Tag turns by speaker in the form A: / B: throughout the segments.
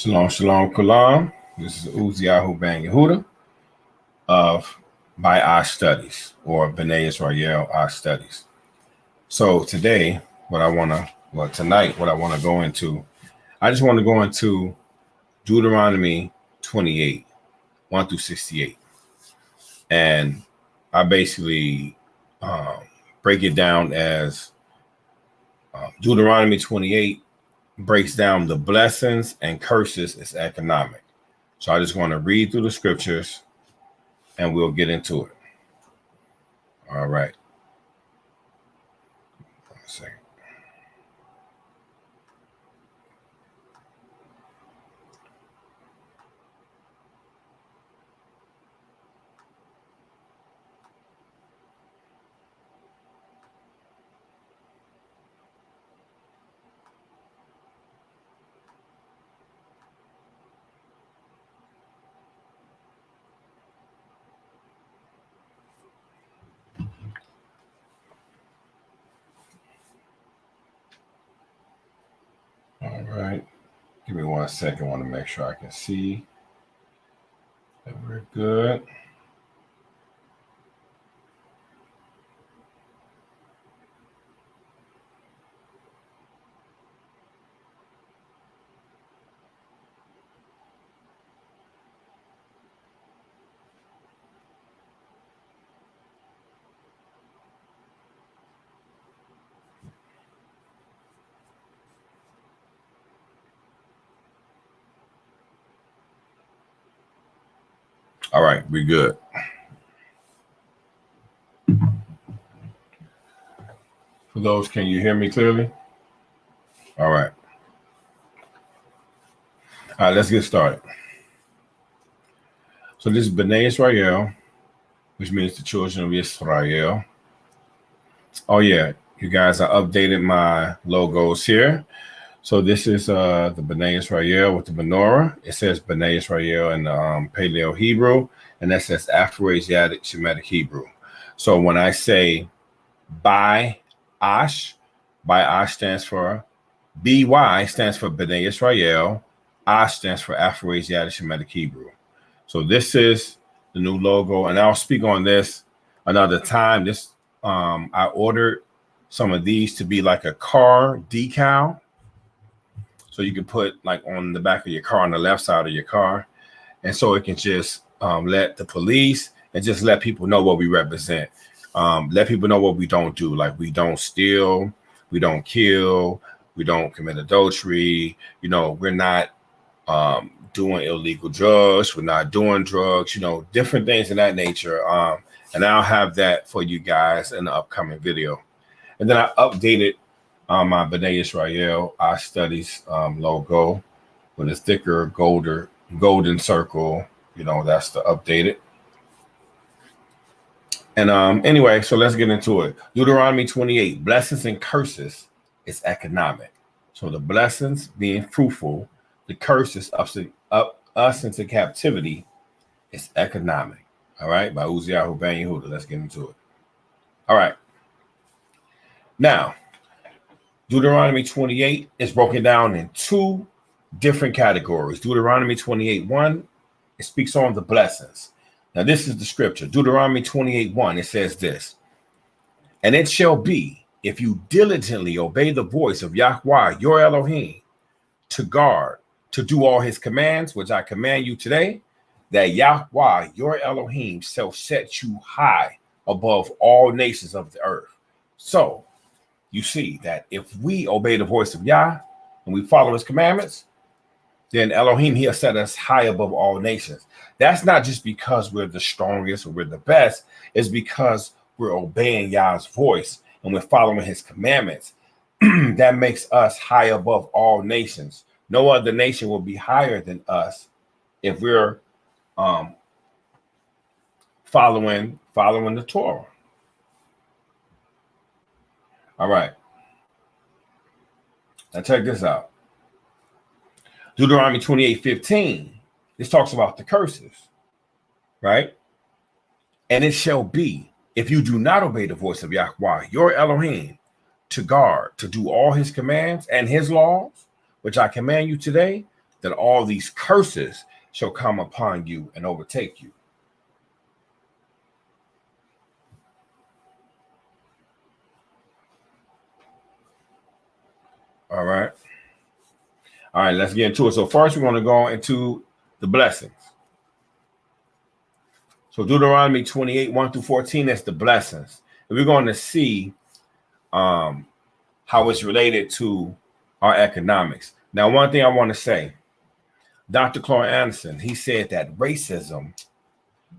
A: Shalom, shalom, kalam. This is Uziyahu Ben Yehuda of BY-AASH Studies, or B'nai Israel ASH Studies. So today, tonight, what I want to go into, I just want to go into Deuteronomy 28, 1 through 68. And I basically break it down as Deuteronomy 28 breaks down the blessings and curses as economic. So I just want to read through the scriptures and we'll get into it. All right. 1 second. All right. Give me 1 second. I want to make sure I can see that we're good. All right, we're good. For those, can you hear me clearly? All right. All right, let's get started. So this is B'nai Israel, which means the children of Israel. Oh yeah, you guys, I updated my logos here. So this is the B'nai Israel with the menorah. It says B'nai Israel in Paleo Hebrew, and that says Afro-Asiatic Shemitic Hebrew. So when I say BY-AASH, BY-AASH stands for BY stands for B'nai Israel. ASH stands for Afro-Asiatic Shemitic Hebrew. So this is the new logo, and I'll speak on this another time. This I ordered some of these to be like a car decal. So you can put like on the back of your car, on the left side of your car. And so it can just let the police and just let people know what we represent. Let people know what we don't do. Like we don't steal, we don't kill, we don't commit adultery. You know, we're not doing illegal drugs. We're not doing drugs, you know, different things of that nature. And I'll have that for you guys in the upcoming video. And then I updated my B'nai Israel ASH Studies logo with a thicker golden circle. You know, that's the updated. And anyway, so let's get into it. Deuteronomy 28, blessings and curses is economic. So the blessings being fruitful, the curses up us into captivity is economic. All right, by Uziyahu Ben Yehuda. Let's get into it. All right. Now, Deuteronomy 28 is broken down in two different categories. Deuteronomy 28:1, it speaks on the blessings. Now, this is the scripture. Deuteronomy 28:1, it says this: and it shall be, if you diligently obey the voice of Yahweh, your Elohim, to guard, to do all his commands, which I command you today, that Yahweh, your Elohim, shall set you high above all nations of the earth. So, you see that if we obey the voice of Yah and we follow his commandments, then Elohim, he'll set us high above all nations. That's not just because we're the strongest or we're the best. It's because we're obeying Yah's voice and we're following his commandments. That makes us high above all nations. No other nation will be higher than us if we're following the Torah. All right. Now check this out. Deuteronomy 28:15. This talks about the curses, right? And it shall be, if you do not obey the voice of Yahweh, your Elohim, to guard, to do all his commands and his laws, which I command you today, that all these curses shall come upon you and overtake you. All right. All right, let's get into it. So first, we're going to go into the blessings. So Deuteronomy 28, 1 through 14, that's the blessings. And we're going to see how it's related to our economics. Now, one thing I want to say, Dr. Clark Anderson, he said that racism,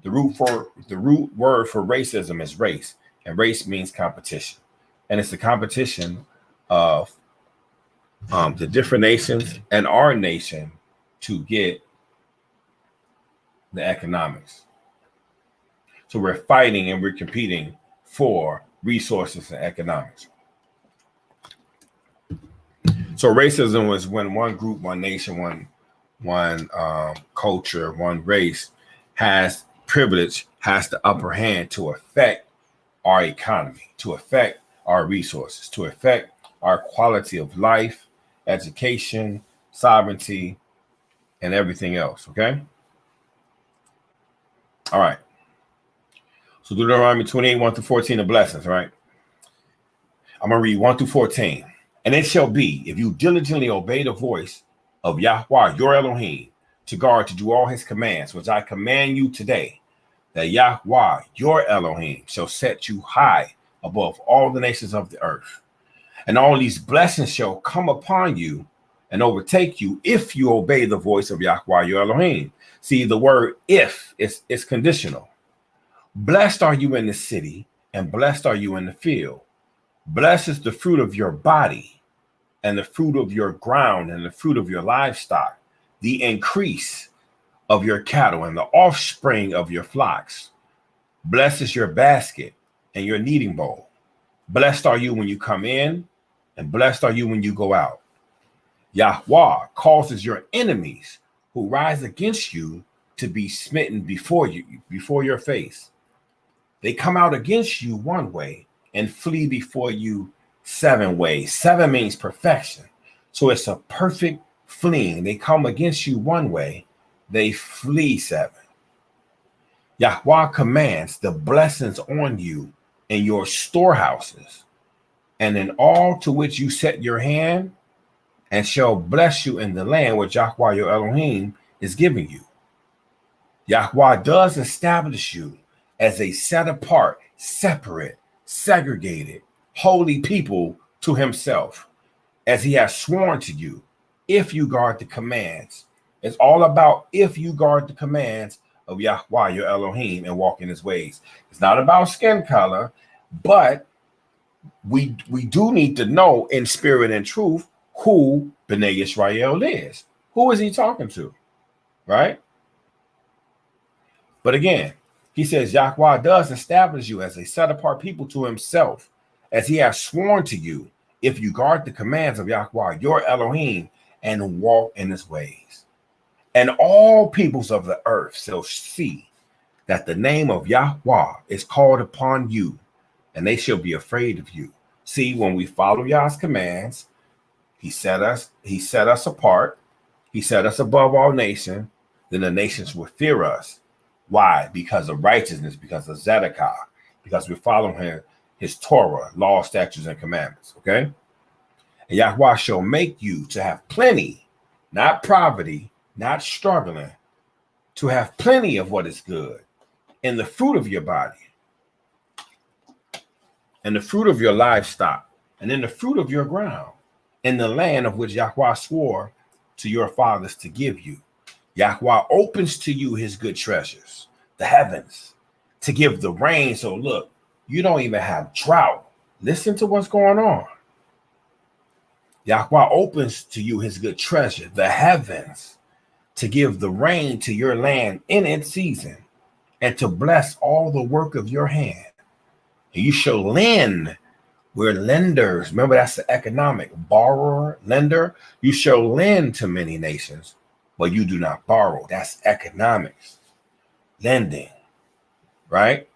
A: the root word for racism is race, and race means competition. And it's the competition of the different nations and our nation to get the economics. So we're fighting and we're competing for resources and economics. So racism was when one group, one nation, one culture, one race has privilege, has the upper hand to affect our economy, to affect our resources, to affect our quality of life, education, sovereignty, and everything else. Okay. All right. So Deuteronomy 28, 1 through 14, the blessings, right? I'm going to read 1 through 14. And it shall be, if you diligently obey the voice of Yahweh, your Elohim, to guard, to do all his commands, which I command you today, that Yahweh, your Elohim, shall set you high above all the nations of the earth. And all these blessings shall come upon you and overtake you if you obey the voice of Yahweh, your Elohim. See, the word if is conditional. Blessed are you in the city, and blessed are you in the field. Blessed is the fruit of your body, and the fruit of your ground, and the fruit of your livestock, the increase of your cattle, and the offspring of your flocks. Blessed is your basket and your kneading bowl. Blessed are you when you come in, and blessed are you when you go out. Yahweh causes your enemies who rise against you to be smitten before your face. They come out against you one way and flee before you 7 ways. 7 means perfection. So it's a perfect fleeing. They come against you one way, they flee 7. Yahweh commands the blessings on you in your storehouses and in all to which you set your hand, and shall bless you in the land which Yahweh your Elohim is giving you. Yahweh does establish you as a set apart, separate, segregated, holy people to himself, as he has sworn to you, if you guard the commands. It's all about if you guard the commands of Yahweh your Elohim and walk in his ways. It's not about skin color, but we do need to know in spirit and truth who B'nai Israel is. Who is he talking to? Right? But again, he says Yahweh does establish you as a set apart people to himself, as he has sworn to you, if you guard the commands of Yahweh your Elohim and walk in his ways. And all peoples of the earth shall see that the name of Yahweh is called upon you, and they shall be afraid of you. See, when we follow Yah's commands, he set us apart. He set us above all nations. Then the nations will fear us. Why? Because of righteousness, because of Zedekiah, because we follow his Torah, law, statutes, and commandments. Okay? And Yahweh shall make you to have plenty, not poverty, not struggling, to have plenty of what is good in the fruit of your body, and the fruit of your livestock, and in the fruit of your ground, in the land of which Yahweh swore to your fathers to give you. Yahweh opens to you his good treasures, the heavens, to give the rain. So look, you don't even have drought. Listen to what's going on. Yahweh opens to you his good treasure, the heavens, to give the rain to your land in its season, and to bless all the work of your hand. And you shall lend. We're lenders. Remember, that's the economic borrower, lender. You shall lend to many nations, but you do not borrow. That's economics, lending, right?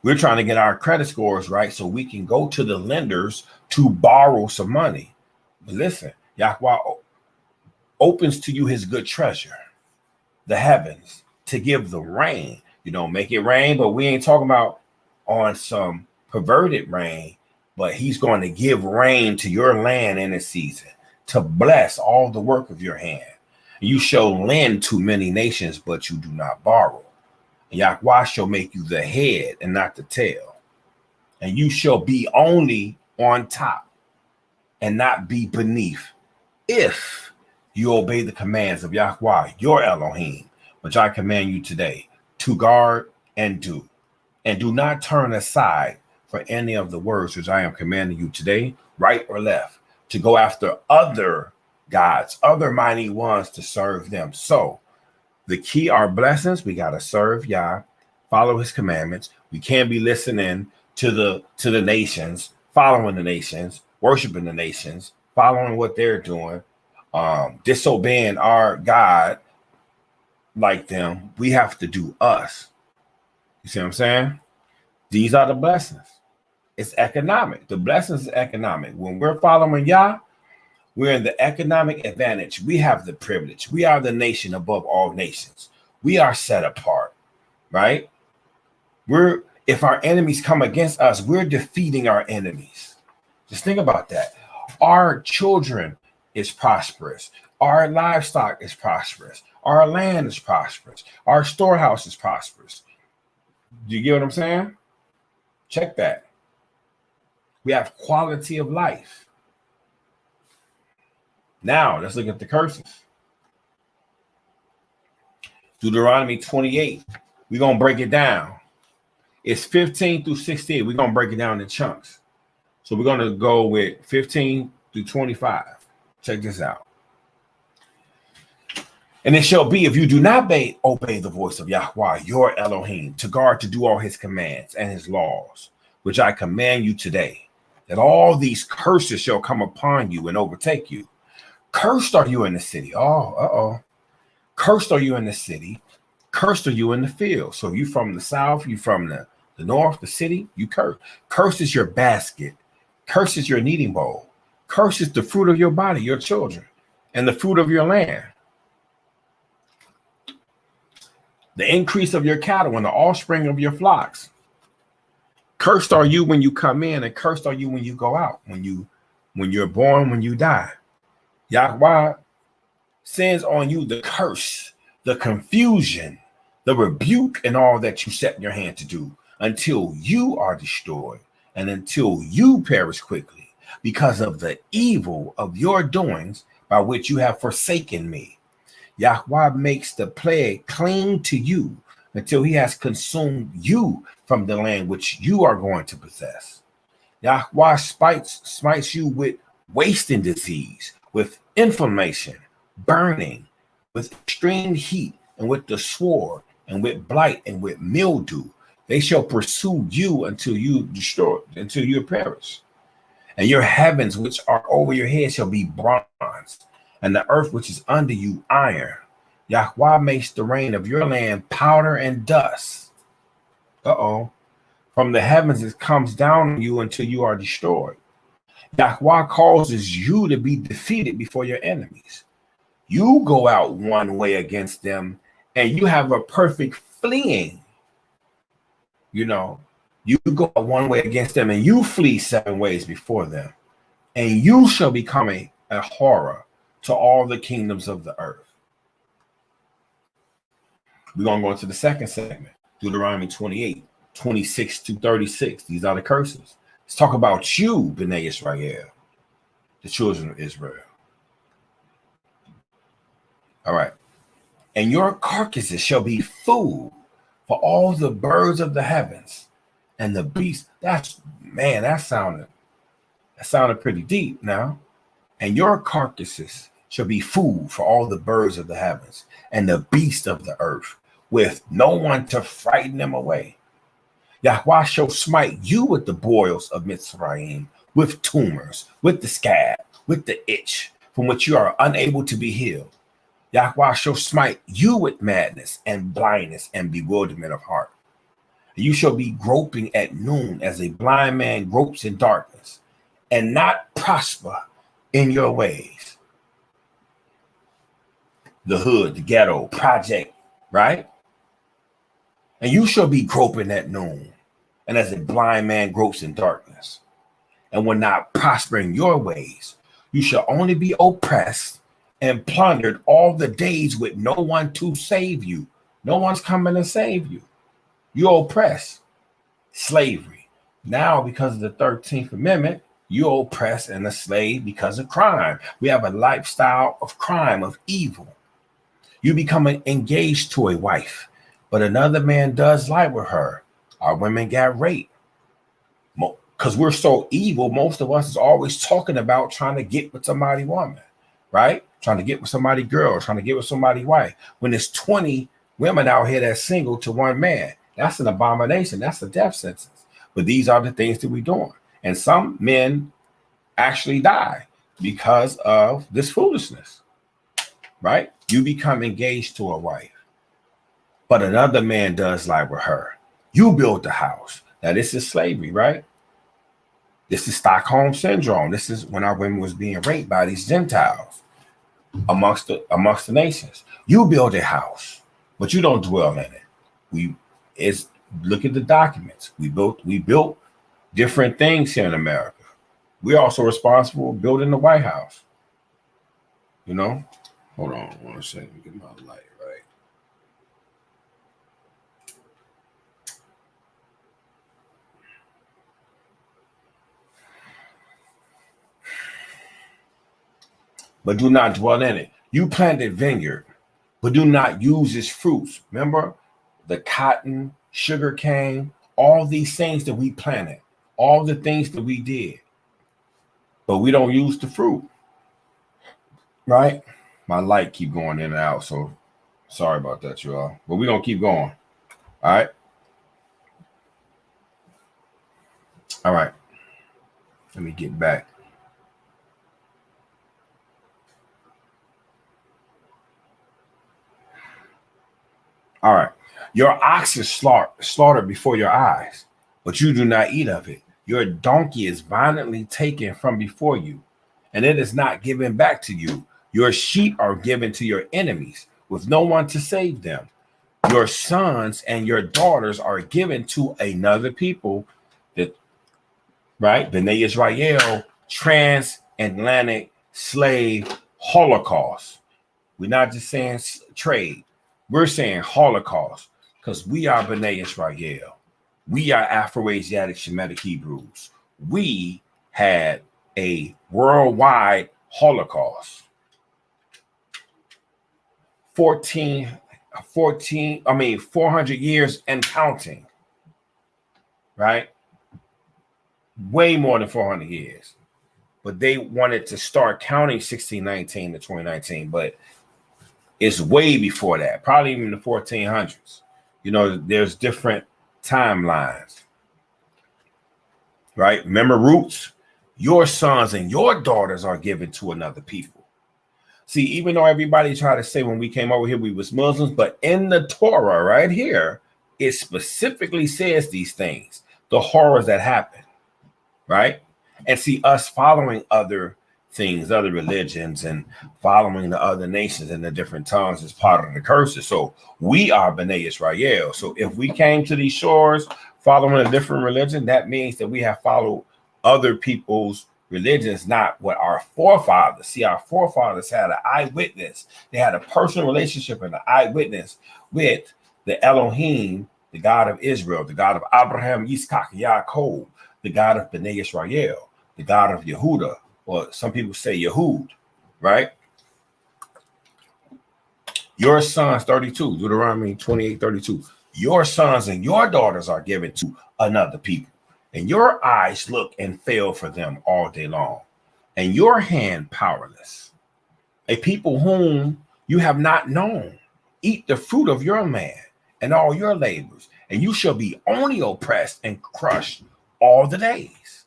A: We're trying to get our credit scores right so we can go to the lenders to borrow some money. But listen, Yahweh opens to you his good treasure, the heavens, to give the rain. You don't make it rain, but we ain't talking about on some perverted rain, but he's going to give rain to your land in a season to bless all the work of your hand. You shall lend to many nations, but you do not borrow. Yahweh shall make you the head and not the tail. And you shall be only on top and not be beneath, if you obey the commands of Yahweh, your Elohim, which I command you today, to guard and do. And do not turn aside for any of the words which I am commanding you today, right or left, to go after other gods, other mighty ones, to serve them. So the key are blessings. We got to serve Yah, follow his commandments. We can't be listening to the nations, following the nations, worshiping the nations, following what they're doing, disobeying our God like them. We have to do us. You see what I'm saying? These are the blessings. It's economic. The blessings is economic. When we're following Yah, we're in the economic advantage. We have the privilege. We are the nation above all nations. We are set apart, right? If our enemies come against us, we're defeating our enemies. Just think about that. Our children is prosperous. Our livestock is prosperous. Our land is prosperous. Our storehouse is prosperous. Do you get what I'm saying? Check that. We have quality of life. Now, let's look at the curses. Deuteronomy 28. We're going to break it down. It's 15 through 16. We're going to break it down in chunks. So we're going to go with 15 through 25. Check this out. And it shall be, if you do not obey the voice of Yahweh, your Elohim, to guard to do all his commands and his laws, which I command you today, that all these curses shall come upon you and overtake you. Cursed are you in the city. Cursed are you in the city. Cursed are you in the field. So you from the south, you from the north, the city, you curse. Cursed is your basket. Cursed is your kneading bowl. Cursed is the fruit of your body, your children, and the fruit of your land. The increase of your cattle and the offspring of your flocks. Cursed are you when you come in, and cursed are you when you go out, when you're born, when you die. Yahweh sends on you the curse, the confusion, the rebuke, and all that you set your hand to do, until you are destroyed and until you perish quickly because of the evil of your doings by which you have forsaken me. Yahweh makes the plague cling to you until he has consumed you from the land which you are going to possess. Yahweh smites you with wasting disease, with inflammation, burning, with extreme heat, and with the sword, and with blight, and with mildew. They shall pursue you until you destroy, until you perish. And your heavens which are over your head shall be bronze, and the earth which is under you iron. Yahweh makes the rain of your land powder and dust. From the heavens it comes down on you until you are destroyed. Yahweh causes you to be defeated before your enemies. You go out one way against them, and you have a perfect fleeing. You go out one way against them, and you flee 7 ways before them, and you shall become a horror to all the kingdoms of the earth. We're going to go into the second segment, Deuteronomy 28, 26 to 36. These are the curses. Let's talk about you, B'nai Israel, the children of Israel. All right. And your carcasses shall be food for all the birds of the heavens and the beasts. That sounded pretty deep now. And your carcasses shall be food for all the birds of the heavens and the beasts of the earth, with no one to frighten them away. Yahweh shall smite you with the boils of Mitzrayim, with tumors, with the scab, with the itch, from which you are unable to be healed. Yahweh shall smite you with madness and blindness and bewilderment of heart. You shall be groping at noon as a blind man gropes in darkness, and not prosper in your ways. the hood, the ghetto, project, right? And you shall be groping at noon, and as a blind man gropes in darkness, and will not prosper in your ways. You shall only be oppressed and plundered all the days with no one to save you. No one's coming to save you. You're oppressed. Slavery. Now, because of the 13th Amendment, you're oppressed and a slave because of crime. We have a lifestyle of crime, of evil. You become engaged to a wife, but another man does lie with her. Our women got raped. Because we're so evil, most of us is always talking about trying to get with somebody woman, right? Trying to get with somebody girl, trying to get with somebody wife. When there's 20 women out here that's single to one man, that's an abomination. That's a death sentence. But these are the things that we're doing. And some men actually die because of this foolishness, right? You become engaged to a wife, but another man does lie with her. You build the house. Now, this is slavery, right? This is Stockholm syndrome. This is when our women was being raped by these Gentiles amongst the nations. You build a house, but you don't dwell in it. Look at the documents. We built different things here in America. We're also responsible for building the White House. You know? Hold on 1 second. Get my light right. But do not dwell in it. You planted vineyard, but do not use its fruits. Remember the cotton, sugar cane, all these things that we planted, all the things that we did, but we don't use the fruit, right? My light keep going in and out, so sorry about that, y'all. But we're going to keep going, all right? All right. Let me get back. All right. Your ox is slaughtered before your eyes, but you do not eat of it. Your donkey is violently taken from before you, and it is not given back to you. Your sheep are given to your enemies with no one to save them. Your sons and your daughters are given to another people, that, right? B'nai Israel, transatlantic slave holocaust. We're not just saying trade. We're saying Holocaust, because we are B'nai Israel. We are Afro-Asiatic Shemitic Hebrews. We had a worldwide Holocaust. 400 years and counting, right? Way more than 400 years. But they wanted to start counting 1619 to 2019, but it's way before that, probably even the 1400s. You know, there's different timelines, right? Remember roots? Your sons and your daughters are given to another people. See, even though everybody tried to say when we came over here we was Muslims, but in the Torah right here, it specifically says these things, the horrors that happen, right? And see, us following other things, other religions, and following the other nations and the different tongues is part of the curses. So we are B'nai Israel. So if we came to these shores following a different religion, that means that we have followed other people's religions, not what our forefathers. See, our forefathers had an eyewitness. They had a personal relationship and an eyewitness with the Elohim, the God of Israel, the God of Abraham, Yitzchak, Yaakov, the God of B'nai Israel, the God of Yehuda, or some people say Yehud, right? Your sons, 32, Deuteronomy 28:32. Your sons and your daughters are given to another people, and your eyes look and fail for them all day long, and your hand powerless. A people whom you have not known, eat the fruit of your land and all your labors, and you shall be only oppressed and crushed all the days.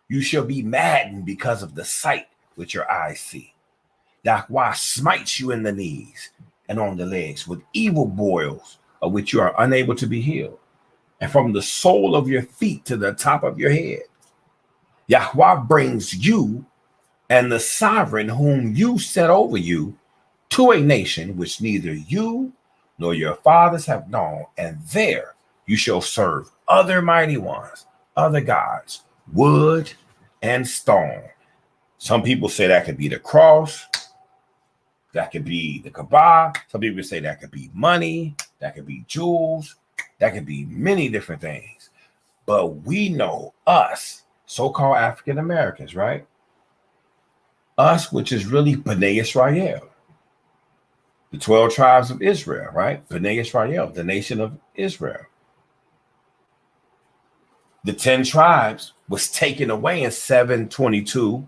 A: You shall be maddened because of the sight which your eyes see. Yahweh smites you in the knees and on the legs with evil boils of which you are unable to be healed, and from the sole of your feet to the top of your head. Yahweh brings you and the sovereign whom you set over you to a nation which neither you nor your fathers have known, and there you shall serve other mighty ones, other gods, wood and stone. Some people say that could be the cross, that could be the Kaaba. Some people say that could be money, that could be jewels, that could be many different things. But we know us, so-called African Americans, right? Us, which is really B'nai Israel, the 12 tribes of Israel, right? B'nai Israel, the nation of Israel. The 10 tribes was taken away in 722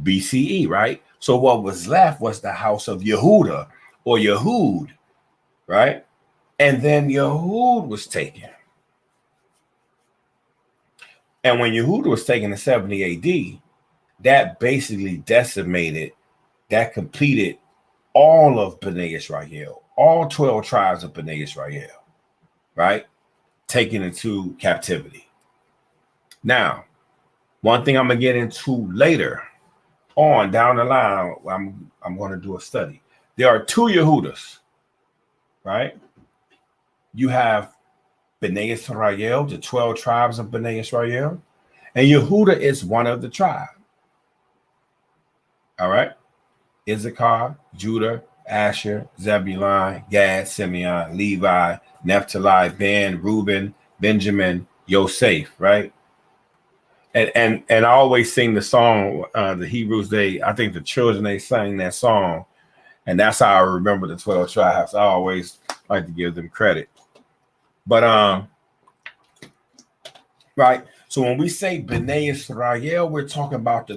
A: BCE, right? So what was left was the house of Yehuda or Yehud, right? And then Yehud was taken. And when Yehuda was taken in 70 AD, that basically decimated, that completed all of B'nai Israel, all 12 tribes of B'nai Israel, right? Taken into captivity. Now, one thing I'm going to get into later on down the line, I'm going to do a study. There are 2 Yehudas, right? You have B'nai Israel, the 12 tribes of B'nai Israel, and Yehuda is one of the tribes. All right? Issachar, Judah, Asher, Zebulun, Gad, Simeon, Levi, Naphtali, Ben, Reuben, Benjamin, Yosef, right? And I always sing the song, the Hebrews, I think the children, they sang that song, and that's how I remember the 12 tribes. I always like to give them credit. But right, so when we say B'nai Israel, we're talking about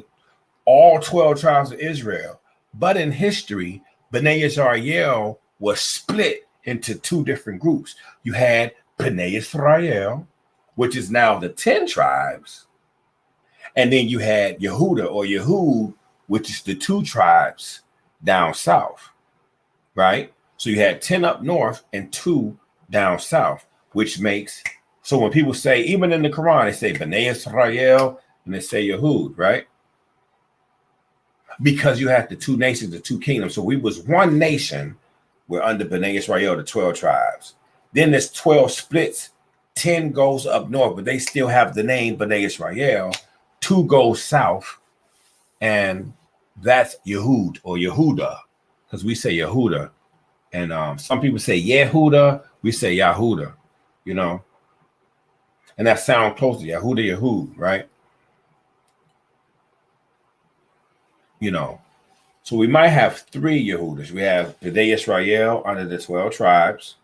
A: all 12 tribes of Israel. But in history, B'nai Israel was split into 2 different groups. You had B'nai Israel, which is now the 10 tribes. And then you had Yehuda or Yehud, which is the 2 tribes down south, right? So you had 10 up north and 2 down south, which makes, so when people say, even in the Quran, they say B'nai Israel and they say Yehud, right? Because you had the 2 nations, the 2 kingdoms. So we was one nation. We're under B'nai Israel, the 12 tribes. Then there's 12 splits. 10 goes up north, but they still have the name B'nai Israel. 2 goes south, and that's Yehud or Yehuda, because we say Yehuda. And some people say Yehuda, we say Yahuda, you know. And that sounds close to Yehuda, Yehud, right? You know, so we might have 3 Yehudas. We have B'nai Israel under the 12 tribes.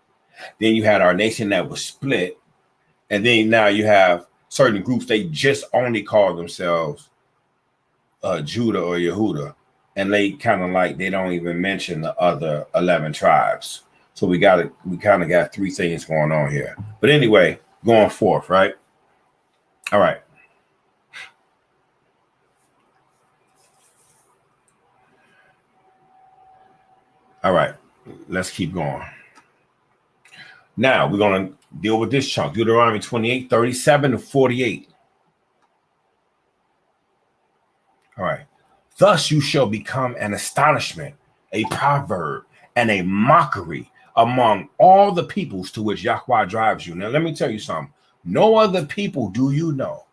A: Then you had our nation that was split. And then now you have certain groups, they just only call themselves Judah or Yehuda. And they kind of like, they don't even mention the other 11 tribes. So we kind of got 3 things going on here. But anyway, going forth, right? All right. All right, let's keep going. Now we're going to deal with this chunk, Deuteronomy 28, 37 to 48. All right. Thus you shall become an astonishment, a proverb, and a mockery among all the peoples to which Yahweh drives you. Now, let me tell you something. No other people do you know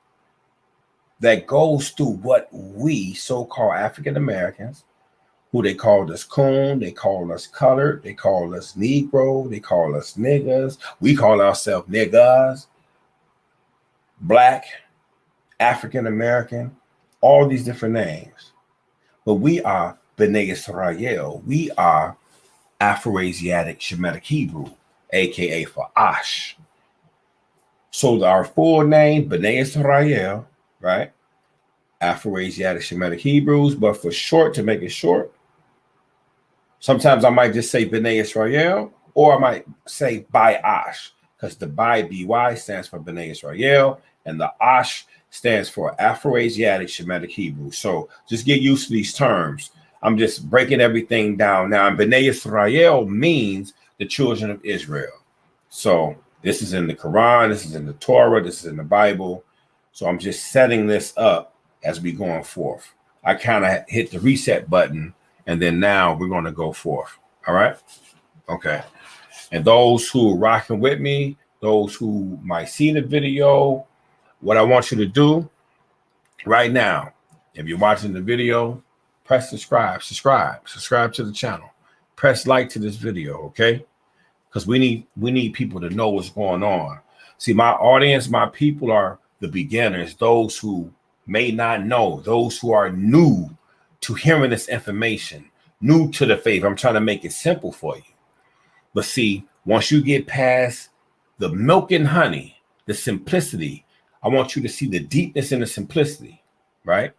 A: that goes through what we, so-called African Americans, who they called us coon, they call us colored, they call us Negro, they call us niggas, we call ourselves niggas, black, African American, all these different names. But we are B'nai Israel. We are Afro-Asiatic Shemitic Hebrew, aka for Ash. So our full name, B'nai Israel, right? Afro-Asiatic Shemitic Hebrews, but for short, to make it short, sometimes I might just say B'nai Israel, or I might say BY-AASH, because the BY stands for B'nai Israel, and the ASH stands for Afro-Asiatic Shemitic Hebrew. So just get used to these terms. I'm just breaking everything down now. And B'nai Israel means the children of Israel. So this is in the Quran, this is in the Torah, this is in the Bible. So I'm just setting this up as we going forth. I kind of hit the reset button And then now we're going to go forth. All right. Okay. And those who are rocking with me, those who might see the video, what I want you to do right now, if you're watching the video, press subscribe to the channel, press like to this video, okay? Because we need people to know what's going on. See, my audience, my people are the beginners, those who may not know, those who are new to hearing this information, new to the faith. I'm trying to make it simple for you. But see, once you get past the milk and honey, the simplicity, I want you to see the deepness in the simplicity, right?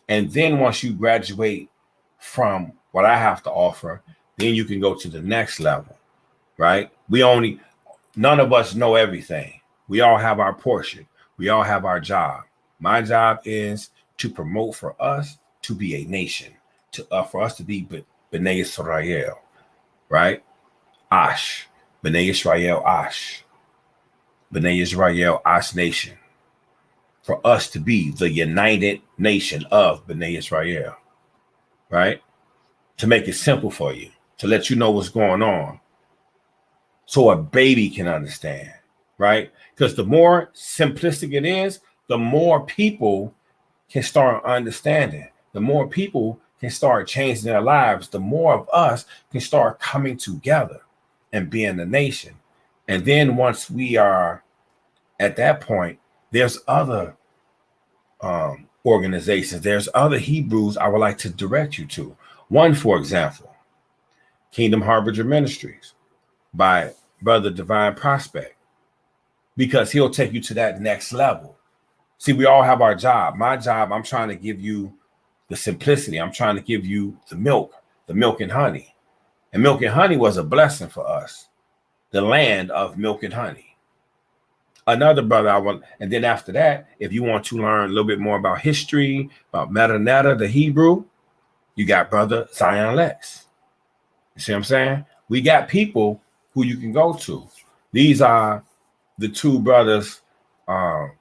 A: And then once you graduate from what I have to offer, then you can go to the next level, right? None of us know everything. We all have our portion. We all have our job. My job is to promote for us to be a nation, for us to be B'nai Israel, right? Ash, B'nai Israel, Ash, B'nai Israel, Ash nation. For us to be the united nation of B'nai Israel, right? To make it simple for you, to let you know what's going on, so a baby can understand, right? Because the more simplistic it is, the more people can start understanding. The more people can start changing their lives. The more of us can start coming together and being a nation. And then once we are at that point, there's other organizations. There's other Hebrews I would like to direct you to. One, for example, Kingdom Harbinger Ministries by Brother Divine Prospect, because he'll take you to that next level. See, we all have our job. My job, I'm trying to give you the simplicity. I'm trying to give you the milk and honey. And milk and honey was a blessing for us, the land of milk and honey. Another brother and then after that, if you want to learn a little bit more about history, about Metanetta, the Hebrew, you got Brother Zion Lex. You see what I'm saying? We got people who you can go to. These are the two brothers, that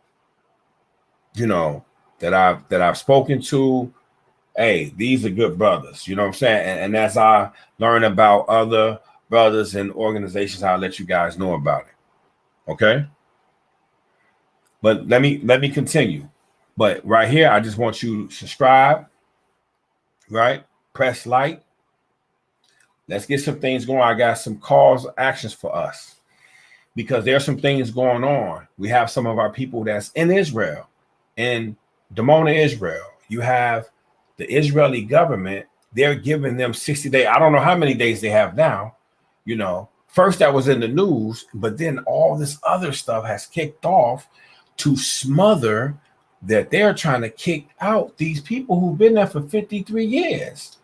A: I've spoken to. Hey, these are good brothers. You know what I'm saying? And as I learn about other brothers and organizations, I'll let you guys know about it. Okay. But let me continue. But right here, I just want you to subscribe, right? Press like. Let's get some things going. I got some calls, actions for us, because there's some things going on. We have some of our people that's in Israel, in Dimona, Israel. You have the Israeli government. They're giving them 60 days. I don't know how many days they have now. First that was in the news, but then all this other stuff has kicked off to smother that they're trying to kick out these people who've been there for 53 years.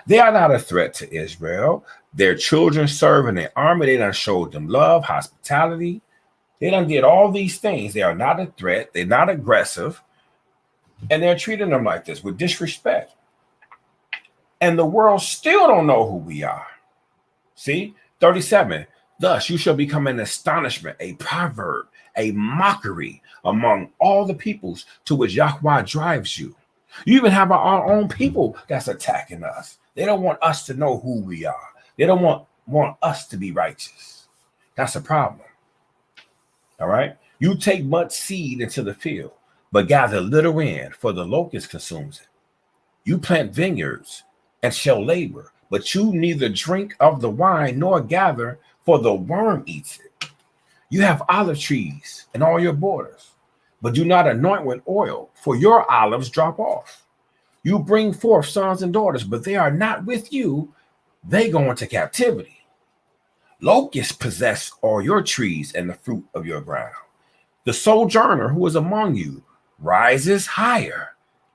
A: They are not a threat to Israel. Their children serve in the army. They done showed them love, hospitality. They done did all these things. They are not a threat. They're not aggressive. And they're treating them like this with disrespect. And the world still don't know who we are. See? 37. Thus you shall become an astonishment, a proverb, a mockery among all the peoples to which Yahweh drives you. You even have our own people that's attacking us. They don't want us to know who we are. They don't want us to be righteous. That's a problem. All right. You take much seed into the field, but gather little in, for the locust consumes it. You plant vineyards and shall labor, but you neither drink of the wine nor gather, for the worm eats it. You have olive trees in all your borders, but do not anoint with oil, for your olives drop off. You bring forth sons and daughters, but they are not with you. They go into captivity. Locusts possess all your trees and the fruit of your ground. The sojourner who is among you rises higher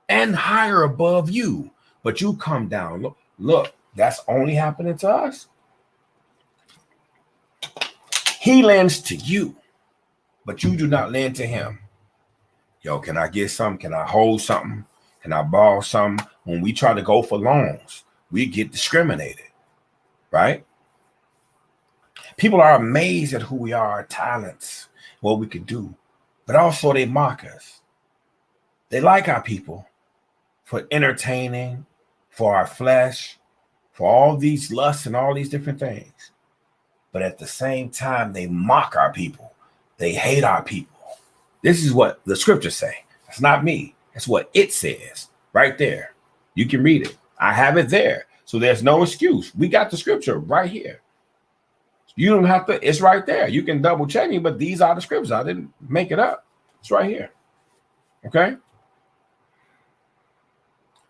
A: and higher above you, but you come down. Look, that's only happening to us. He lends to you, but you do not lend to him. Yo, can I get something? Can I hold something? Can I borrow something? When we try to go for loans, we get discriminated, right? People are amazed at who we are, our talents, what we can do, but also they mock us. They like our people for entertaining, for our flesh, for all these lusts and all these different things. But at the same time, they mock our people. They hate our people. This is what the scriptures say. It's not me. It's what it says right there. You can read it. I have it there. So there's no excuse. We got the scripture right here. You don't have to, it's right there. You can double check me, but these are the scriptures. I didn't make it up. It's right here. Okay.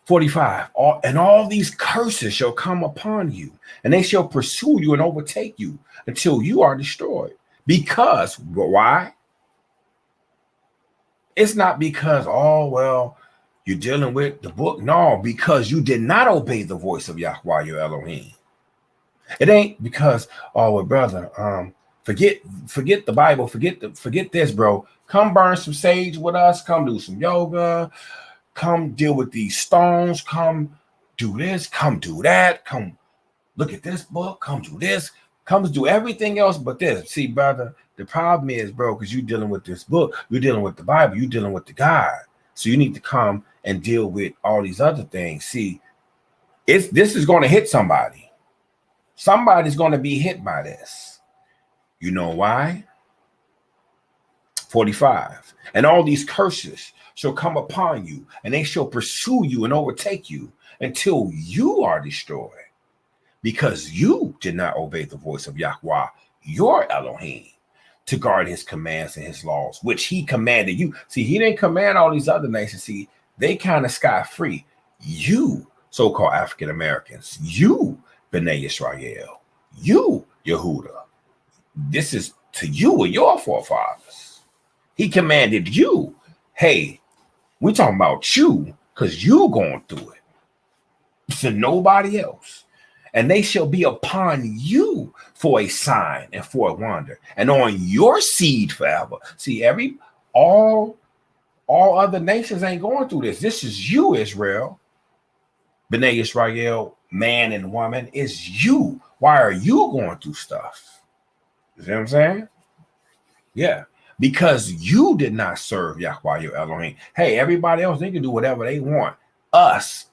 A: 45. All these curses shall come upon you, and they shall pursue you and overtake you until you are destroyed. Because, why? It's not because, oh, well, you're dealing with the book. No, because you did not obey the voice of Yahweh, your Elohim. It ain't because, oh, well, brother, forget the Bible, forget this, bro. Come burn some sage with us. Come do some yoga. Come deal with these stones. Come do this. Come do that. Come look at this book. Come do this. Come do everything else but this. See, brother, the problem is, bro, because you're dealing with this book. You're dealing with the Bible. You're dealing with the God. So you need to come and deal with all these other things. See, this is going to hit somebody. Somebody's going to be hit by this. You know why? 45. And all these curses shall come upon you, and they shall pursue you and overtake you until you are destroyed, because you did not obey the voice of Yahweh, your Elohim, to guard his commands and his laws, which he commanded you. See, he didn't command all these other nations. See, they kind of scot-free. You, so-called African Americans, you, B'nai Israel, you, Yehuda, this is to you and your forefathers. He commanded you, hey, we talking about you because you going through it. To nobody else. And they shall be upon you for a sign and for a wonder, and on your seed forever. See, all other nations ain't going through this. This is you, Israel. B'nai Israel, man and woman, is you. Why are you going through stuff? You see what I'm saying? Yeah. Because you did not serve Yahweh, your Elohim. Hey, everybody else, they can do whatever they want. Us,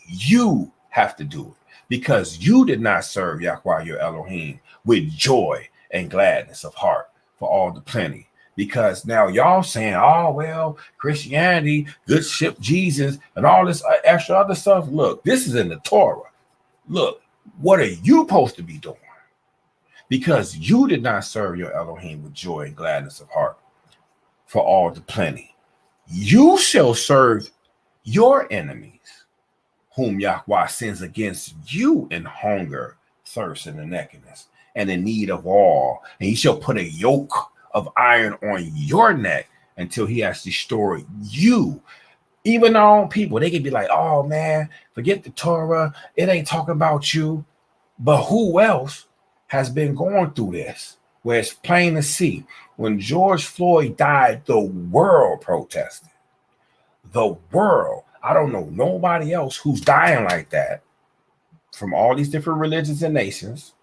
A: you have to do it. Because you did not serve Yahweh, your Elohim, with joy and gladness of heart for all the plenty. Because now y'all saying, oh, well, Christianity, good ship Jesus, and all this extra other stuff. Look, this is in the Torah. Look, what are you supposed to be doing? Because you did not serve your Elohim with joy and gladness of heart for all the plenty. You shall serve your enemies, whom Yahweh sends against you in hunger, thirst, and nakedness, and in need of all. And he shall put a yoke of iron on your neck until he has destroyed you. Even our own people, they can be like, oh man, forget the Torah. It ain't talking about you. But who else has been going through this? Where it's plain to see. When George Floyd died, the world protested. The world. I don't know nobody else who's dying like that from all these different religions and nations,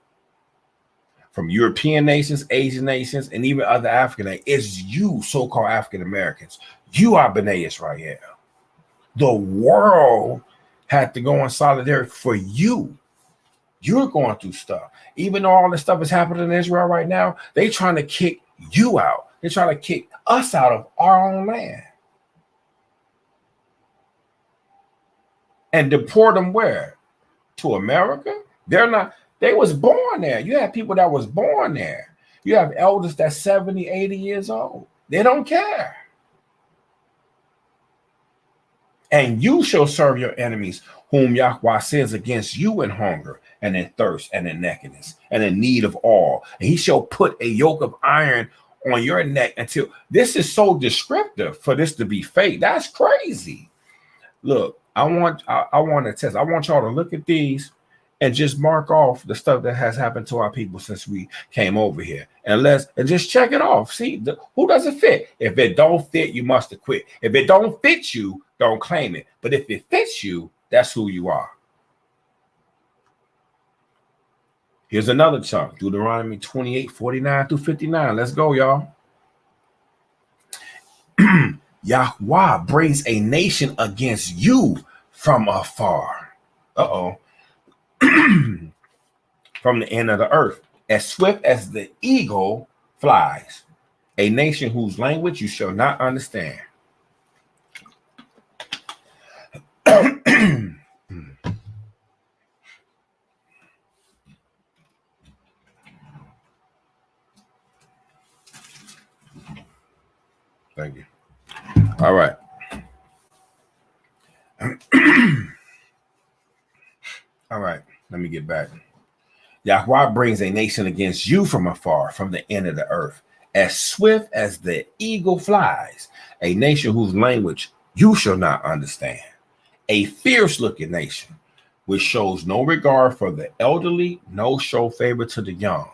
A: from European nations, Asian nations, and even other African nations. It's you, so-called African Americans. You are B'nai Israel. The world had to go in solidarity for you. You're going through stuff. Even though all this stuff is happening in Israel right now, they trying to kick you out. They're trying to kick us out of our own land. And deport them where? To America? They're not, they was born there. You have people that was born there. You have elders that's 70, 80 years old. They don't care. And you shall serve your enemies, whom Yahweh sends against you in hunger and in thirst and in nakedness and in need of all. And he shall put a yoke of iron on your neck until this is so descriptive for this to be fake. That's crazy. Look, I want to test. I want y'all to look at these and just mark off the stuff that has happened to our people since we came over here. And just check it off. See, who does it fit? If it don't fit, you must have quit. If it don't fit you, don't claim it. But if it fits you, that's who you are. Here's another chunk. Deuteronomy 28, 49 through 59. Let's go, y'all. Yahweh brings a nation against you from afar. Uh-oh. from the end of the earth, as swift as the eagle flies, a nation whose language you shall not understand. Thank you. All right. All right. Let me get back. Yahweh brings a nation against you from afar, from the end of the earth, as swift as the eagle flies, a nation whose language you shall not understand, a fierce-looking nation, which shows no regard for the elderly, no show favor to the young.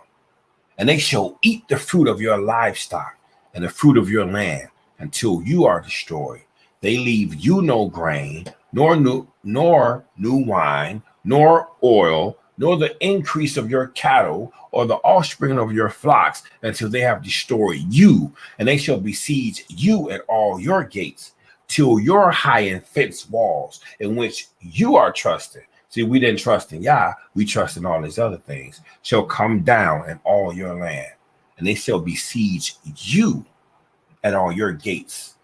A: And they shall eat the fruit of your livestock and the fruit of your land until you are destroyed. They leave you no grain, nor new wine, nor oil, nor the increase of your cattle, or the offspring of your flocks, until they have destroyed you. And they shall besiege you at all your gates, till your high and fenced walls, in which you are trusted. See, we didn't trust in Yah, we trust in all these other things, shall come down in all your land, and they shall besiege you at all your gates,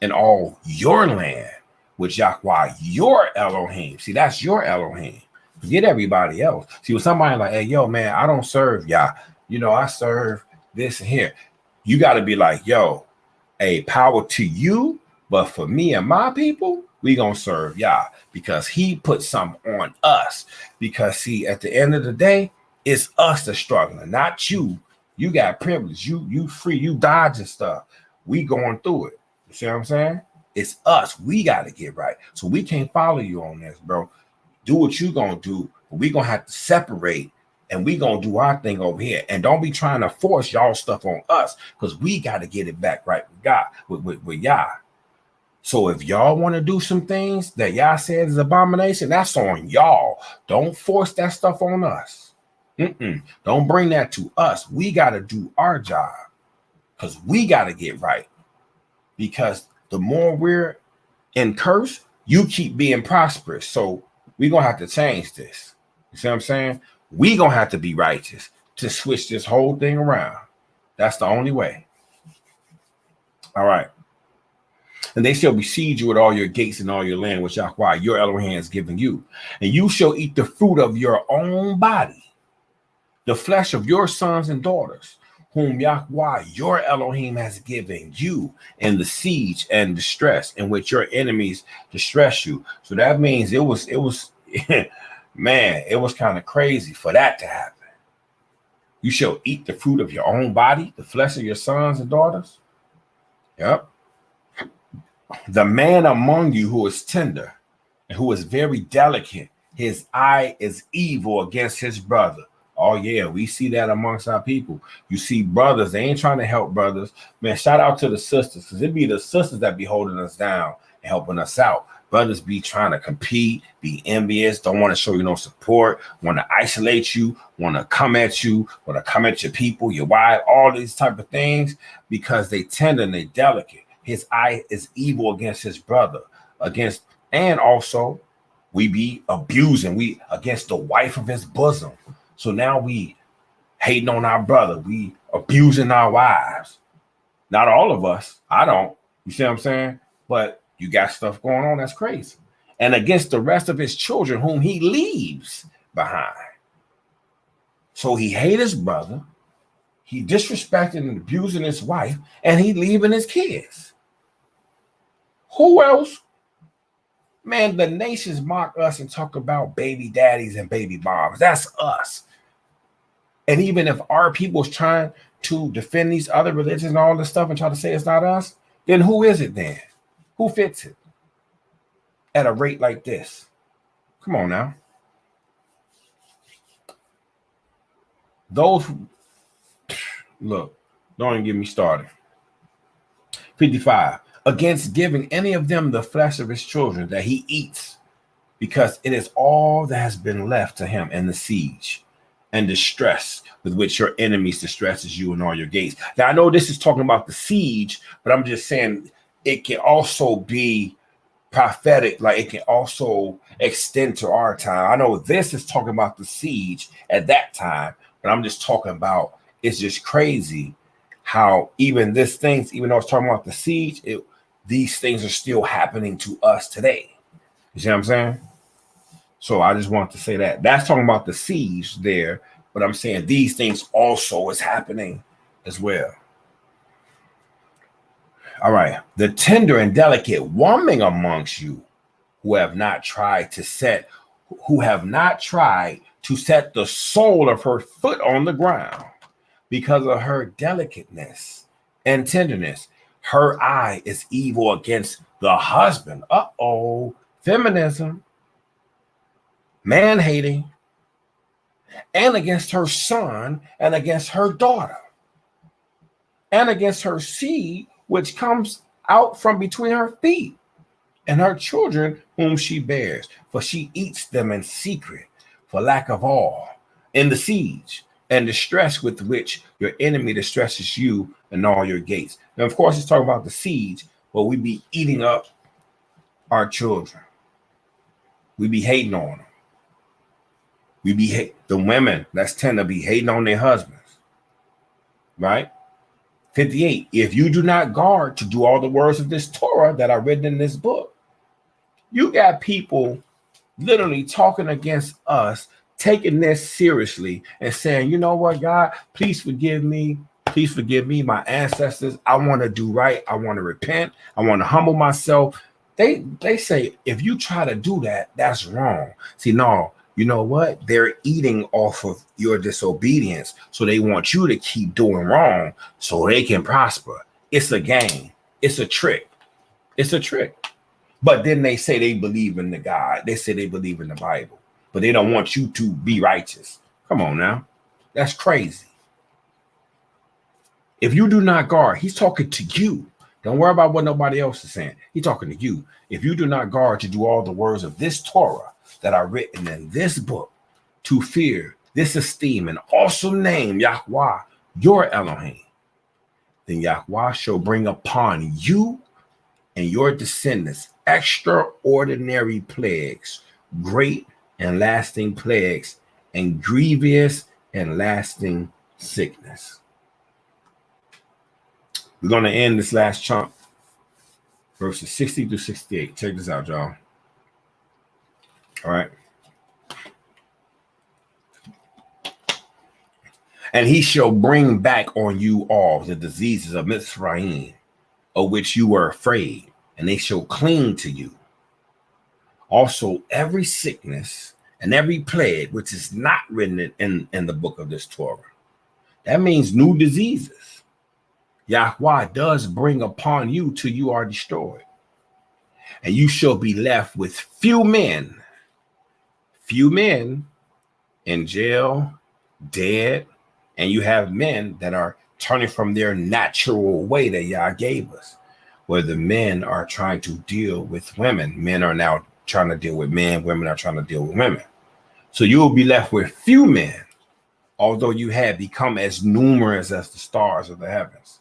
A: in all your land, which Yahweh, your Elohim. See, that's your Elohim. Forget everybody else. See, when somebody like, hey, yo, man, I don't serve Yah. You know, I serve this and here. You got to be like, yo, hey, power to you, but for me and my people, we gonna serve Yah, because he put something on us. Because see, at the end of the day, it's us that's struggling, not you. You got privilege, you free, you dodging stuff. We going through it. You see what I'm saying? It's us. We got to get right. So we can't follow you on this, bro. Do what you gonna do, but we gonna have to separate, and we gonna do our thing over here. And don't be trying to force y'all stuff on us, because we got to get it back right with God, with Yah. So if y'all want to do some things that Yah said is abomination, that's on y'all. Don't force that stuff on us. Don't bring that to us. We got to do our job, because we got to get right. Because the more we're in curse, you keep being prosperous. So we're going to have to change this. You see what I'm saying? We're going to have to be righteous to switch this whole thing around. That's the only way. All right. And they shall besiege you at all your gates and all your land, which Yahweh, your Elohim, has given you. And you shall eat the fruit of your own body, the flesh of your sons and daughters, whom Yahweh, your Elohim, has given you in the siege and distress in which your enemies distress you. So that means it was, man, it was kind of crazy for that to happen. You shall eat the fruit of your own body, the flesh of your sons and daughters. Yep. The man among you who is tender and who is very delicate, his eye is evil against his brother. Oh, yeah, we see that amongst our people. You see brothers, they ain't trying to help brothers. Man, shout out to the sisters, because it be the sisters that be holding us down and helping us out. Brothers be trying to compete, be envious, don't want to show you no support, want to isolate you, want to come at you, want to come at your people, your wife, all these type of things, because they tender and they delicate. His eye is evil against his brother, and also we be abusing, we against the wife of his bosom. So now we hating on our brother, we abusing our wives. Not all of us, I don't, you see what I'm saying? But you got stuff going on that's crazy. And against the rest of his children whom he leaves behind. So he hate his brother, he disrespecting and abusing his wife, and he leaving his kids. Who else? Man, the nations mock us and talk about baby daddies and baby moms. That's us. And even if our people's trying to defend these other religions and all this stuff and try to say it's not us, then who is it then? Who fits it at a rate like this? Come on now. Those who, look, don't even get me started. 55. Against giving any of them the flesh of his children that he eats, because it is all that has been left to him in the siege and distress with which your enemies distresses you in all your gates. Now, I know this is talking about the siege, but I'm just saying it can also be prophetic, like it can also extend to our time. I know this is talking about the siege at that time, but I'm just talking about, it's just crazy how even this things, even though it's talking about the siege, these things are still happening to us today. You see what I'm saying? So I just want to say that that's talking about the siege there, but I'm saying these things also is happening as well. All right. The tender and delicate woman amongst you who have not tried to set the sole of her foot on the ground because of her delicateness and tenderness. Her eye is evil against the husband. Feminism, man hating, and against her son, and against her daughter, and against her seed, which comes out from between her feet, and her children whom she bears, for she eats them in secret, for lack of all, in the siege and distress with which your enemy distresses you and all your gates. And of course, it's talking about the siege, but we be eating up our children. We be hating on them. We be the women that tend to be hating on their husbands, right? 58. If you do not guard to do all the words of this Torah that are written in this book, you got people literally talking against us, taking this seriously and saying, you know what, God, please forgive me. Please forgive me, my ancestors. I want to do right. I want to repent. I want to humble myself. They say, if you try to do that, that's wrong. See, no, you know what? They're eating off of your disobedience. So they want you to keep doing wrong so they can prosper. It's a game. It's a trick. It's a trick. But then they say they believe in the God. They say they believe in the Bible, but they don't want you to be righteous. Come on now. That's crazy. If you do not guard, he's talking to you. Don't worry about what nobody else is saying. He's talking to you. If you do not guard to do all the words of this Torah that are written in this book, to fear, this esteem, and also name Yahweh, your Elohim, then Yahweh shall bring upon you and your descendants extraordinary plagues, great and lasting plagues, and grievous and lasting sickness. We're going to end this last chunk, verses 60 through 68. Check this out, y'all. All right. And he shall bring back on you all the diseases of Mitzrayim, of which you were afraid, and they shall cling to you. Also, every sickness and every plague which is not written in the book of this Torah. That means new diseases. Yahweh does bring upon you till you are destroyed. And you shall be left with few men in jail, dead, and you have men that are turning from their natural way that Yah gave us, where the men are trying to deal with women. Men are now trying to deal with men. Women are trying to deal with women. So you will be left with few men, although you have become as numerous as the stars of the heavens.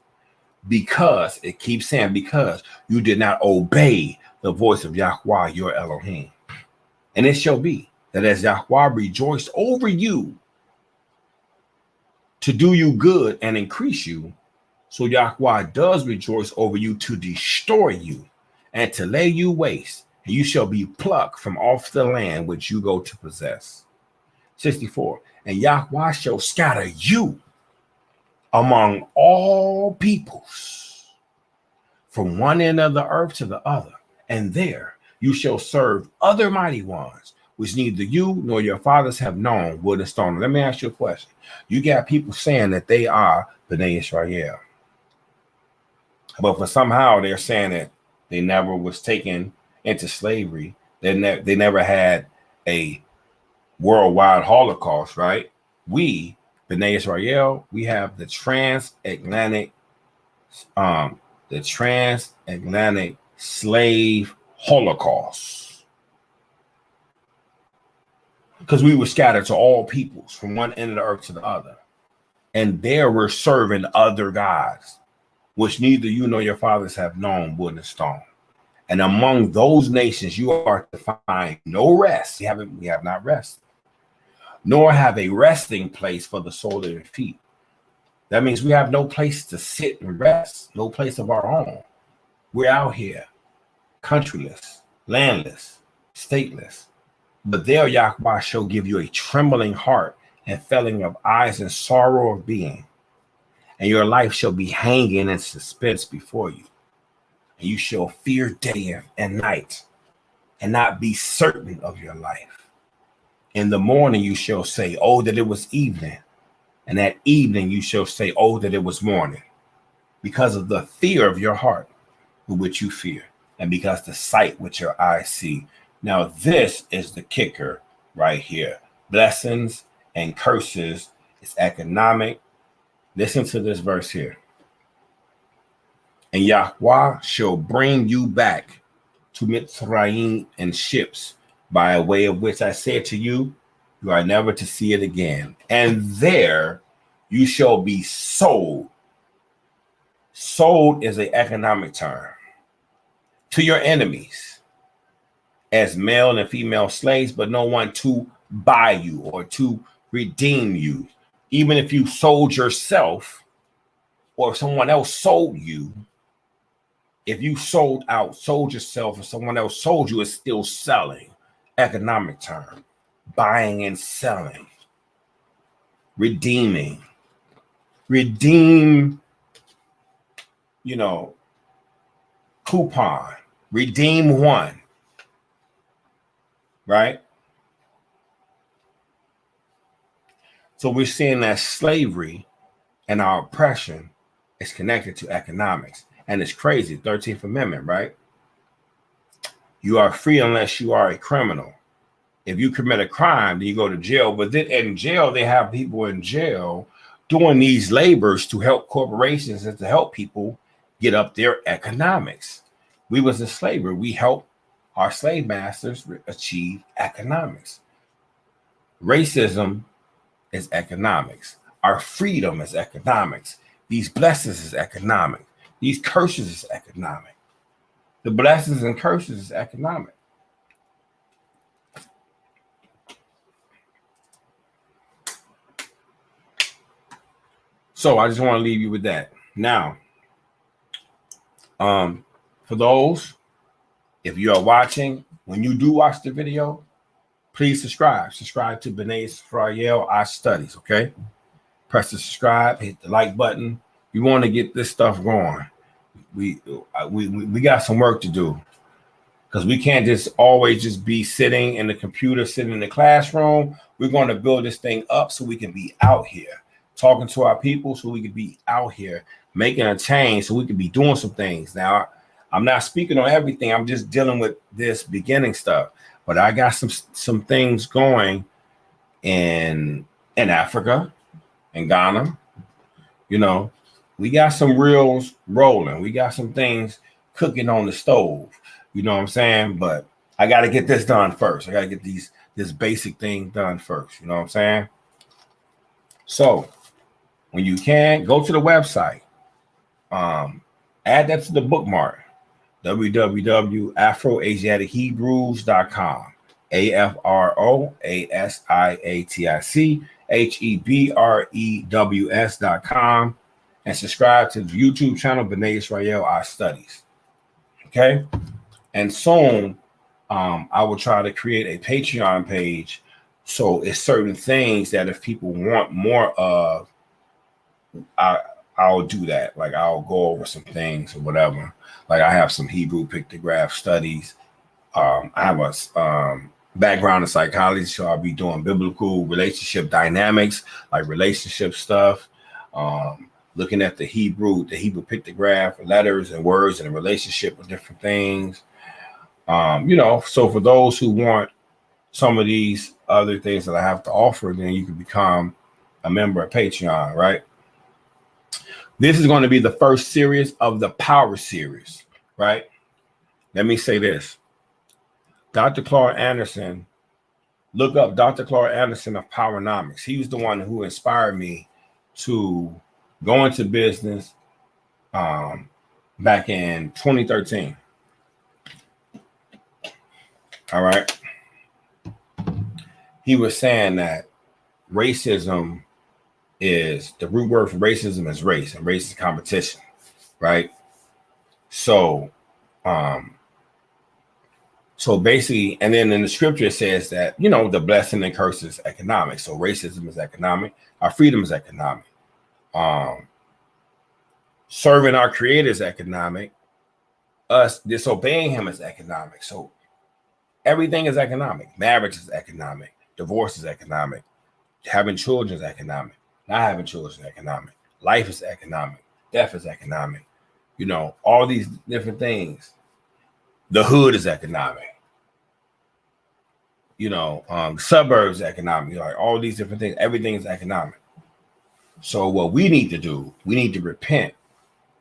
A: Because it keeps saying, because you did not obey the voice of Yahweh, your Elohim. And it shall be that as Yahweh rejoiced over you to do you good and increase you, so Yahweh does rejoice over you to destroy you and to lay you waste, and you shall be plucked from off the land which you go to possess. 64. And Yahweh shall scatter you among all peoples, from one end of the earth to the other, and there you shall serve other mighty ones, which neither you nor your fathers have known, wood and stone. Let me ask you a question. You got people saying that they are B'nai Israel, but for somehow they're saying that they never was taken into slavery. They never had a worldwide Holocaust, right? We, B'nai Israel, we have the transatlantic slave Holocaust, because we were scattered to all peoples from one end of the earth to the other, and there we're serving other gods, which neither you nor your fathers have known, wood and stone. And among those nations, you are to find no rest. We have not rest, nor have a resting place for the sole of your feet. That means we have no place to sit and rest, no place of our own. We're out here, countryless, landless, stateless. But there Yahweh shall give you a trembling heart and felling of eyes and sorrow of being. And your life shall be hanging in suspense before you. And you shall fear day and night and not be certain of your life. In the morning you shall say, oh, that it was evening. And at evening you shall say, oh, that it was morning. Because of the fear of your heart, with which you fear. And because the sight which your eyes see. Now this is the kicker right here. Blessings and curses is economic. Listen to this verse here. And Yahweh shall bring you back to Mitzrayim in ships, by a way of which I said to you, you are never to see it again. And there you shall be sold. Sold is an economic term. To your enemies as male and female slaves, but no one to buy you or to redeem you. Even if you sold yourself or if someone else sold you, if you sold yourself, or someone else sold you, it's still selling. Economic term. Buying and selling. Redeeming. Redeem, coupon. Redeem one. Right? So we're seeing that slavery and our oppression is connected to economics. And it's crazy. 13th Amendment, right? You are free unless you are a criminal. If you commit a crime, then you go to jail. But then in jail, they have people in jail doing these labors to help corporations and to help people get up their economics. We was in slavery. We helped our slave masters achieve economics. Racism is economics. Our freedom is economics. These blessings is economic. These curses is economic. The blessings and curses is economic. So I just want to leave you with that. Now, for those, if you are watching, when you do watch the video, please subscribe. Subscribe to BY-AASH Studies, okay? Press the subscribe, hit the like button. We want to get this stuff going. We got some work to do because we can't just always just be sitting in the computer, sitting in the classroom. We're going to build this thing up so we can be out here talking to our people, so we can be out here making a change, so we can be doing some things. Now, I'm not speaking on everything. I'm just dealing with this beginning stuff. But I got some things going in Africa, in Ghana. We got some reels rolling. We got some things cooking on the stove. You know what I'm saying? But I got to get this done first. I got to get this basic thing done first. You know what I'm saying? So when you can, go to the website. Add that to the bookmark. www.afroasiatichebrews.com. AFROASIATICHEBREWS.com. And subscribe to the YouTube channel BY-AASH Studies. Okay? And soon I will try to create a Patreon page. So it's certain things that if people want more of, I'll do that. Like I'll go over some things or whatever. Like I have some Hebrew pictograph studies. I have a background in psychology, so I'll be doing biblical relationship dynamics, like relationship stuff. Looking at the Hebrew pictograph, letters and words and a relationship with different things. So for those who want some of these other things that I have to offer, then you can become a member of Patreon, right? This is going to be the first series of the Power series, right? Let me say this. Dr. Claude Anderson, look up Dr. Claude Anderson of Powernomics. He was the one who inspired me to go into business back in 2013. All right. He was saying that racism is the root word for racism is race, and race is competition, right? So, so basically, and then in the scripture it says that, you know, the blessing and curse is economic. So racism is economic. Our freedom is economic. Serving our creator is economic. Us disobeying him is economic. So everything is economic. Marriage is economic. Divorce is economic. Having children is economic. Not having children is economic. Life is economic. Death is economic. You know, all these different things. The hood is economic. You know, suburbs economic. Like all these different things. Everything is economic. So what we need to do, we need to repent.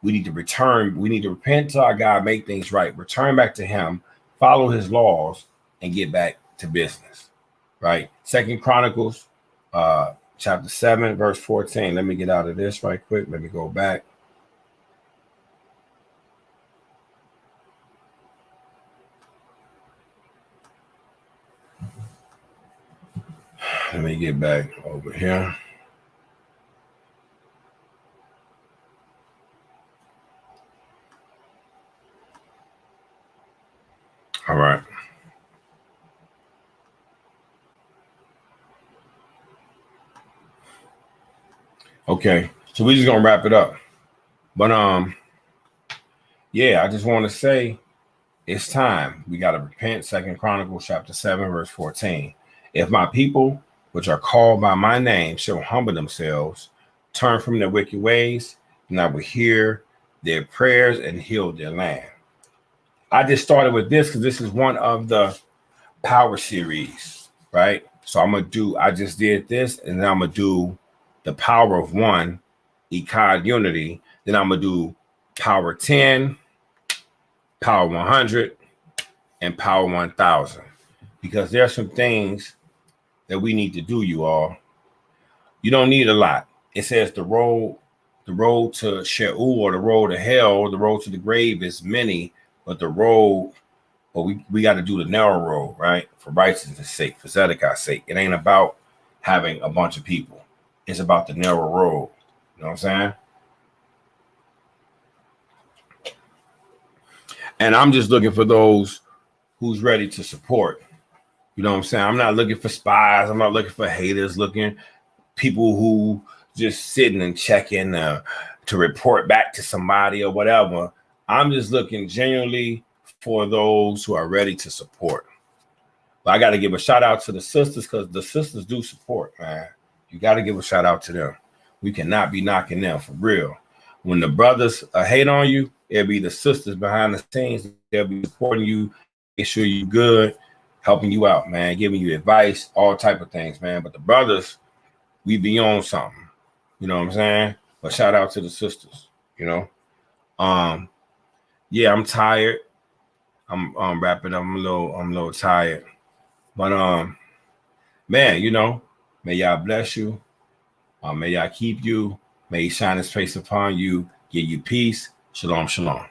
A: We need to return. We need to repent to our God, make things right, return back to him, follow his laws, and get back to business. Right? 2 Chronicles chapter 7, verse 14. Let me get out of this right quick. Let me go back. Let me get back over here. All right. Okay. So we're just gonna wrap it up. But yeah, I just want to say it's time. We got to repent. 2 Chronicles chapter 7, verse 14. If my people, which are called by my name, shall humble themselves, turn from their wicked ways, and I will hear their prayers and heal their land. I just started with this because this is one of the power series, right? So I just did this, and then I'm going to do the power of one, Echad unity. Then I'm going to do power 10, power 100, and power 1000. Because there are some things that we need to do, you all. You don't need a lot. It says the road to Sheol, or the road to hell, the road to the grave is many, but the road, well, we got to do the narrow road, right? For righteousness' sake, for Zedekiah's sake. It ain't about having a bunch of people. It's about the narrow road. You know what I'm saying? And I'm just looking for those who's ready to support. You know what I'm saying? I'm not looking for spies. I'm not looking for haters, looking people who just sitting and checking to report back to somebody or whatever. I'm just looking genuinely for those who are ready to support. But I got to give a shout out to the sisters, because the sisters do support, man. You got to give a shout out to them. We cannot be knocking them, for real. When the brothers hate on you, it'll be the sisters behind the scenes. They'll be supporting you, make sure you're good, helping you out, man, giving you advice, all type of things, man. But the brothers, we be on something. You know what I'm saying? But shout out to the sisters, you know. Yeah, I'm tired. I'm wrapping up. I'm a little tired. But man, you know, may y'all bless you. May y'all keep you. May he shine his face upon you, give you peace. Shalom, shalom.